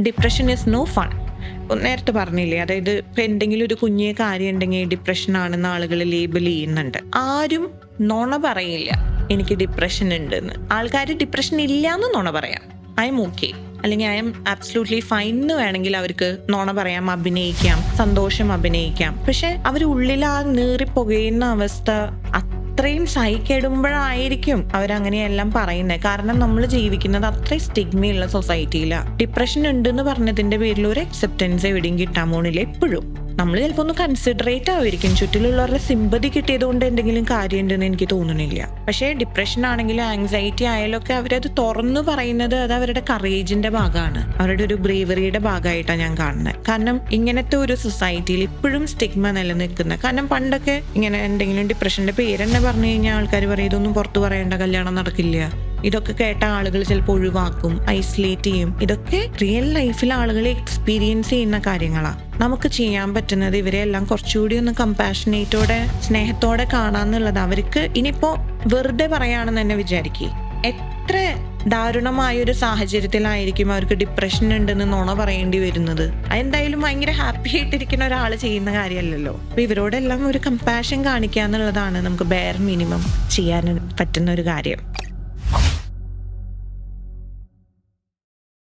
Depression is no fun. നേരത്തെ പറഞ്ഞില്ലേ, അതായത് ഇപ്പം എന്തെങ്കിലും ഒരു കുഞ്ഞേ കാര്യം ഉണ്ടെങ്കിൽ ഡിപ്രഷൻ ആണെന്ന് ആളുകൾ ലേബിൾ ചെയ്യുന്നുണ്ട്. ആരും നുണ പറയില്ല എനിക്ക് ഡിപ്രഷൻ ഉണ്ടെന്ന്. ആൾക്കാർ ഡിപ്രഷൻ ഇല്ല എന്ന് നുണ പറയാം, ഐ എം ഓക്കെ, അല്ലെങ്കിൽ ഐ എം ആബ്സല്യൂട്ട്ലി ഫൈൻ എന്ന് വേണമെങ്കിൽ അവർക്ക് നുണ പറയാം, അഭിനയിക്കാം, സന്തോഷം അഭിനയിക്കാം. പക്ഷെ അവർ ഉള്ളിൽ ആ നീറിപ്പുകയുന്ന അവസ്ഥ അത്രയും സഹിക്കിടുമ്പോഴായിരിക്കും അവരങ്ങനെയെല്ലാം പറയുന്നത്. കാരണം നമ്മൾ ജീവിക്കുന്നത് അത്രയും സ്റ്റിഗ്മയുള്ള സൊസൈറ്റിയിലാണ്. ഡിപ്രഷൻ ഉണ്ടെന്ന് പറഞ്ഞതിന്റെ പേരിൽ ഒരു അക്സെപ്റ്റൻസ് എവിടെയും കിട്ടാൻ പോണില്ല. എപ്പോഴും നമ്മൾ ചിലപ്പോൾ ഒന്ന് കൺസിഡറേറ്റ് ആയിരിക്കും, ചുറ്റിലുള്ളവരുടെ സിമ്പതി കിട്ടിയതുകൊണ്ട് എന്തെങ്കിലും കാര്യമുണ്ടെന്ന് എനിക്ക് തോന്നുന്നില്ല. പക്ഷേ ഡിപ്രഷൻ ആണെങ്കിലും ആങ്സൈറ്റി ആയാലും ഒക്കെ അവരത് തുറന്നു പറയുന്നത് അത് അവരുടെ കറേജിന്റെ ഭാഗമാണ്, അവരുടെ ഒരു ബ്രേവറിയുടെ ഭാഗമായിട്ടാണ് ഞാൻ കാണുന്നത്. കാരണം ഇങ്ങനത്തെ ഒരു സൊസൈറ്റിയിൽ ഇപ്പോഴും സ്റ്റിഗ്മ നിലനിൽക്കുന്നത്. കാരണം പണ്ടൊക്കെ ഇങ്ങനെ എന്തെങ്കിലും ഡിപ്രഷന്റെ പേരെന്നെ പറഞ്ഞു കഴിഞ്ഞാൽ ആൾക്കാർ പറയും ഇതൊന്നും പുറത്തു പറയേണ്ട, കല്യാണം നടക്കില്ല. ഇതൊക്കെ കേട്ട ആളുകൾ ചിലപ്പോൾ ഒഴിവാക്കും, ഐസൊലേറ്റ് ചെയ്യും. ഇതൊക്കെ റിയൽ ലൈഫിൽ ആളുകൾ എക്സ്പീരിയൻസ് ചെയ്യുന്ന കാര്യങ്ങളാണ്. നമുക്ക് ചെയ്യാൻ പറ്റുന്നത് ഇവരെ എല്ലാം കുറച്ചുകൂടി ഒന്ന് കമ്പാഷനേറ്റോടെ സ്നേഹത്തോടെ കാണാന്നുള്ളത്. അവർക്ക് ഇനിയിപ്പോ വെറുതെ പറയാണെന്ന് തന്നെ വിചാരിക്കുക, എത്ര ദാരുണമായൊരു സാഹചര്യത്തിലായിരിക്കും അവർക്ക് ഡിപ്രഷൻ ഉണ്ടെന്ന് നുണ പറയേണ്ടി വരുന്നത്. അതെന്തായാലും ഭയങ്കര ഹാപ്പി ആയിട്ടിരിക്കുന്ന ഒരാൾ ചെയ്യുന്ന കാര്യമല്ലല്ലോ. അപ്പൊ ഇവരോടെല്ലാം ഒരു കമ്പാഷൻ കാണിക്കുക എന്നുള്ളതാണ് നമുക്ക് ബെയർ മിനിമം ചെയ്യാൻ പറ്റുന്ന ഒരു കാര്യം.